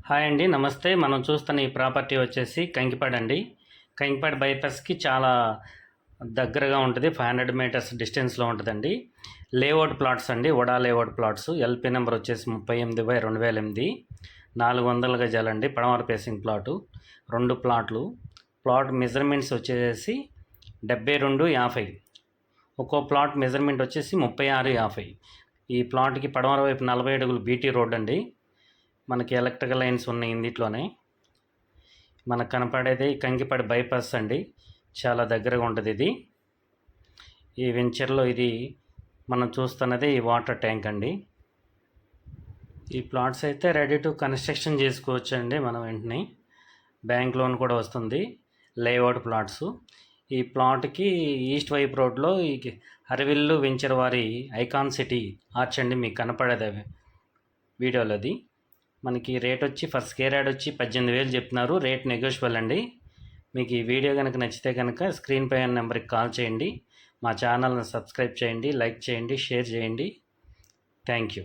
Hi అండి, నమస్తే. మనం చూస్తున్న ఈ ప్రాపర్టీ వచ్చేసి కంకిపాడు అండి. కంకిపాడు బైపాస్కి చాలా దగ్గరగా ఉంటుంది. 500 మీటర్స్ డిస్టెన్స్లో ఉంటుందండి. లేఅవుట్ ప్లాట్స్ అండి, vada layout plots. LP number వచ్చేసి 38/2008, 400 గజాలండి. పడమర ఫేసింగ్ ప్లాటు, 2 ప్లాట్లు. ప్లాట్ మెజర్మెంట్స్ వచ్చేసి 72-50. ఒక్కో ప్లాట్ మెజర్మెంట్ వచ్చేసి 36-50. ఈ ప్లాట్కి పడమర వైపు 40 అడుగులు బీటీ రోడ్ అండి. మనకి ఎలక్ట్రికల్ లైన్స్ ఉన్నాయి ఇందులోనే. మనకు కనపడేది కంకిపాడు బైపాస్ అండి, చాలా దగ్గరగా ఉంటుంది ఇది. ఈ వెంచర్లో ఇది మనం చూస్తున్నది ఈ వాటర్ ట్యాంక్ అండి. ఈ ప్లాట్స్ అయితే రెడీ టు కన్స్ట్రక్షన్ చేసుకోవచ్చు అండి మనం వెంటనే. బ్యాంక్ లోన్ కూడా వస్తుంది. Layout plots. ఈ ప్లాట్కి ఈస్ట్ వైపు రోడ్లో ఈ హరివిల్లు వెంచర్ వారి ఐకాన్ సిటీ ఆర్చ్ అండి, మీకు కనపడేది వీడియోలో. అది మనకి రేట్ వచ్చి ఫర్ స్క్వేర్ యార్డ్ వచ్చి 18,000 చెప్తున్నారు. రేట్ నెగోషియబుల్ అండి. మీకు ఈ వీడియో కనుక నచ్చితే కనుక స్క్రీన్ పై ఉన్న నెంబర్కి కాల్ చేయండి. మా ఛానల్ని సబ్స్క్రైబ్ చేయండి, లైక్ చేయండి, షేర్ చేయండి. Thank you.